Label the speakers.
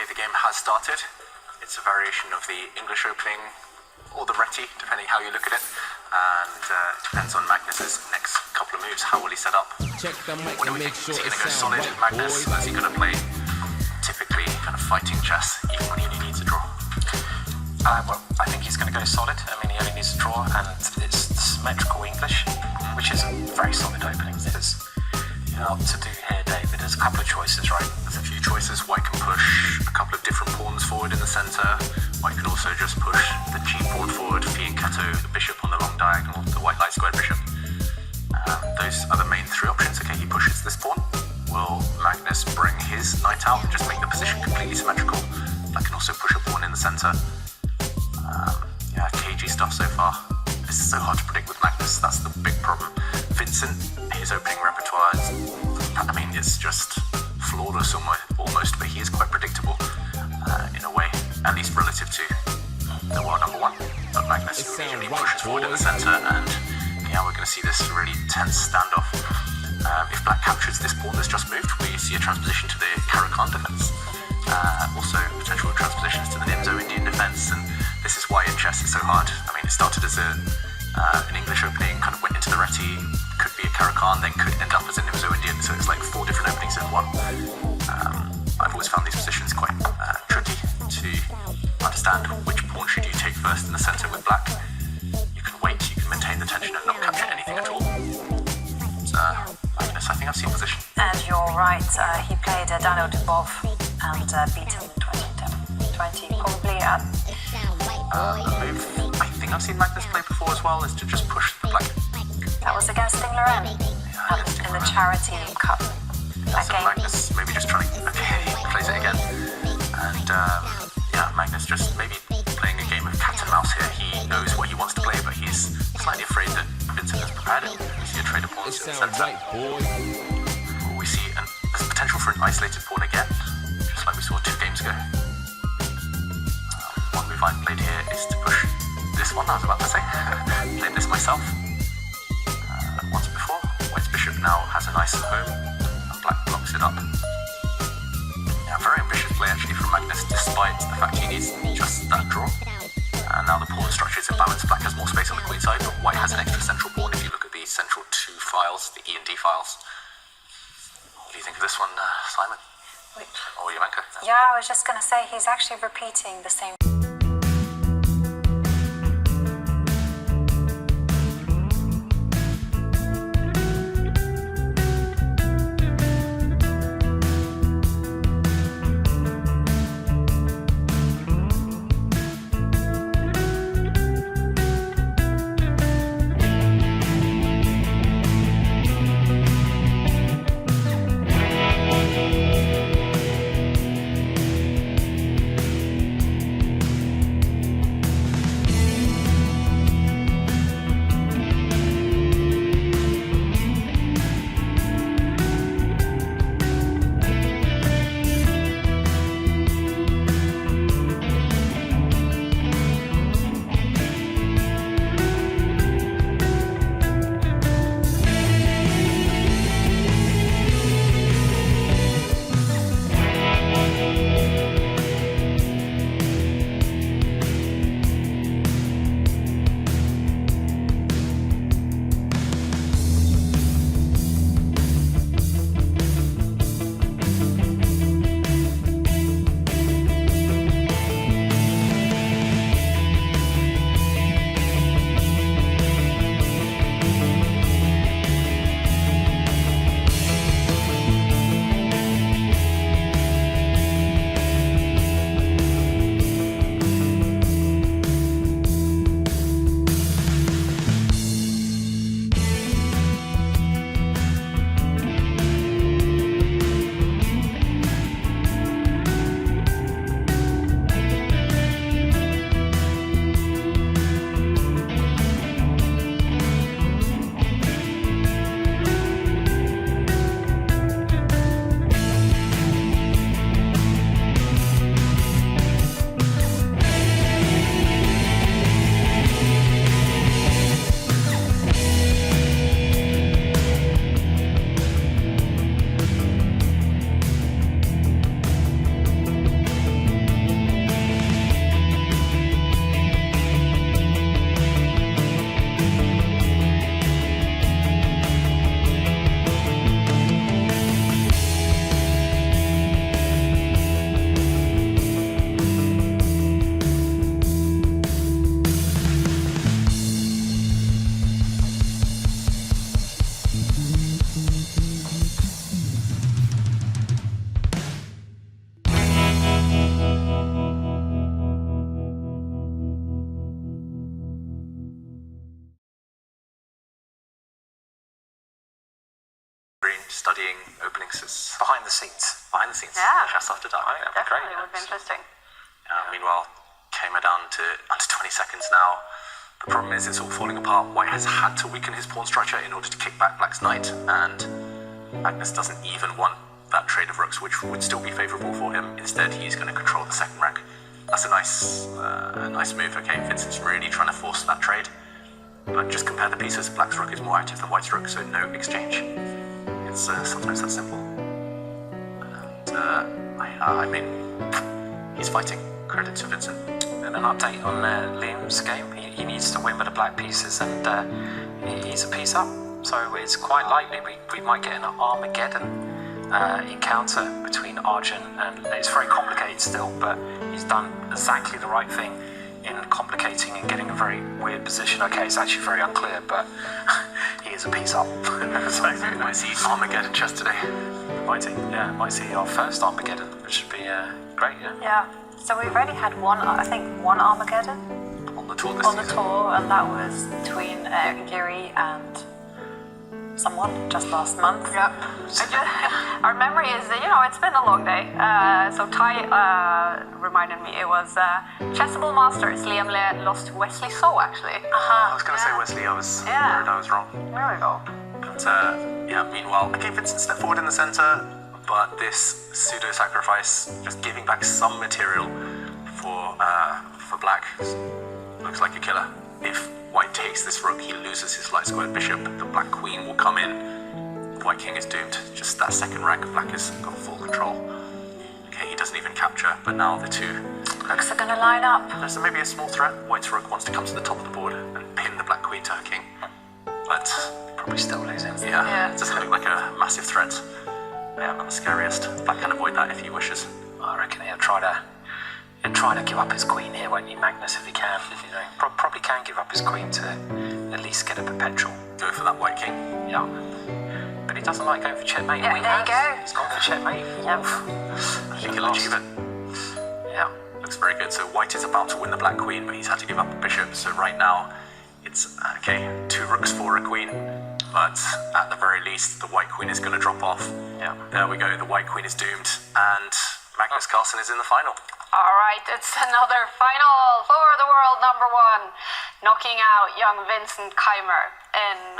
Speaker 1: the game has started. It's a variation of the English opening or the Reti, depending how you look at it. And it depends on Magnus's next couple of moves. How will he set up? What do we think? Is he going to go solid, Magnus? Or is he going to play typically kind of fighting chess, even when he only needs a draw?
Speaker 2: Well, I think he's going to go solid. I mean, he only needs a draw, and it's symmetrical English, which is a very solid opening. Because what to do here, David, there's a couple of choices, right?
Speaker 1: There's a few choices. White can push a couple of different pawns forward in the centre. White can also just push the G pawn forward, fianchetto the bishop on the long diagonal, the white light squared bishop. Those are the main three options. Okay, he pushes this pawn. Will Magnus bring his knight out and just make the position completely symmetrical? That can also push a pawn in the centre. Yeah, cagey stuff so far. This is so hard to predict with Magnus. That's the big problem. Vincent, his opening repertoire is, I mean, it's just flawless almost, but he is quite predictable in a way, at least relative to the world number one. But Magnus immediately pushes forward in the centre, and yeah, we're going to see this really tense standoff. If black captures this pawn that's just moved, we see a transposition to the Caro-Kann defence. Also potential transpositions to the Nimzo-Indian defence, and this is why in chess it's so hard. I mean, it started as an English opening, kind of went into the Reti, could be a Caro-Kann, then could end up as a Nimzo-Indian, so it's like 4 different openings in one. I've always found these positions quite tricky to understand. Which pawn should you take first in the centre with black? You can wait, you can maintain the tension and not capture anything at all. I think I've seen position.
Speaker 3: And you're right, he played Daniel Dubov and beat him 20. Probably
Speaker 1: a move I think I've seen Magnus play before as well is to just push the black.
Speaker 3: That was against Sting Loren in the Charity Cup.
Speaker 1: That game. Magnus maybe just trying. Okay, he plays it again. And yeah, Magnus just maybe playing a game of cat and mouse here. He knows what he wants to play, but he's slightly afraid that Vincent has prepared it. We see a trade of pawns in the centre. We see there's potential for an isolated pawn again, just like we saw 2 games ago. One move I've played here is to push this one. I was about to say, played this myself once before. White's bishop now has a nice home, and black blocks it up. Yeah, very ambitious play actually from Magnus, despite the fact he needs just that draw. And now the pawn structure is imbalanced. Black has more space on the queen side, but white has an extra central pawn. If you look at the central 2 files, the E and D files. What do you think of this one, Simon? Or Jovanka?
Speaker 3: Yeah, I was just going to say he's actually repeating the same.
Speaker 1: thinks is
Speaker 2: Behind the scenes.
Speaker 3: Yeah.
Speaker 1: Chess After Dark.
Speaker 2: That'd be great.
Speaker 3: Definitely would be interesting.
Speaker 1: Meanwhile, Keymer down to under 20 seconds now. The problem is it's all falling apart. White has had to weaken his pawn structure in order to kick back Black's knight, and Magnus doesn't even want that trade of rooks, which would still be favourable for him. Instead, he's going to control the second rank. That's a nice move. Okay, Vincent's really trying to force that trade. But just compare the pieces. Black's rook is more active than White's rook, so no exchange. It's sometimes that simple. And, I mean, he's fighting. Credit to Vincent.
Speaker 2: And an update on Liam's game. He needs to win with the black pieces, and he's a piece up. So it's quite likely we might get an Armageddon encounter between Arjun, and it's very complicated still, but he's done exactly the right thing in complicating and getting a very weird position. Okay, it's actually very unclear, but he is a piece up. So
Speaker 1: we might see Armageddon chess today.
Speaker 2: Might see our first Armageddon, which would be great, yeah.
Speaker 3: Yeah. So we've already had one Armageddon
Speaker 1: On the tour this
Speaker 3: on the
Speaker 1: season.
Speaker 3: tour, and that was between Giri and someone just last month.
Speaker 4: Yeah. Our memory is, it's been a long day. So Ty reminded me it was Chessable Masters. Liam lost to Wesley So, actually.
Speaker 1: I was going to say Wesley, I was worried I was wrong.
Speaker 4: There we go.
Speaker 1: But meanwhile, okay, Vincent stepped forward in the centre, but this pseudo-sacrifice, just giving back some material for Black, looks like a killer. If White takes this rook, he loses his light squared bishop. The Black queen will come in. The White king is doomed. Just that second rank, Black has got full control. Okay, he doesn't even capture, but now the two
Speaker 3: Rooks are going to line up.
Speaker 1: There's maybe a small threat. White's rook wants to come to the top of the board and pin the Black queen to her king. But
Speaker 2: Probably still losing.
Speaker 1: yeah, it doesn't look like a massive threat. Yeah, not the scariest. Black can avoid that if he wishes.
Speaker 2: I reckon he'll try to give up his queen here, won't he, Magnus, if he can. Probably can give up his queen to at least get a perpetual.
Speaker 1: Go for that White king.
Speaker 2: Yeah. But he doesn't like going for checkmate.
Speaker 3: Yeah,
Speaker 2: He
Speaker 3: there you
Speaker 2: has.
Speaker 3: go.
Speaker 2: He's gone for checkmate.
Speaker 3: Yep.
Speaker 1: I think he'll achieve it.
Speaker 2: Yeah.
Speaker 1: Looks very good. So White is about to win the Black queen, but he's had to give up a bishop. So right now, it's okay, 2 rooks for a queen. But at the very least, the White queen is going to drop off.
Speaker 2: Yeah.
Speaker 1: There we go. The White queen is doomed, and Magnus Carlsen is in the final.
Speaker 4: All right, it's another final for the world #1, knocking out young Vincent Keymer in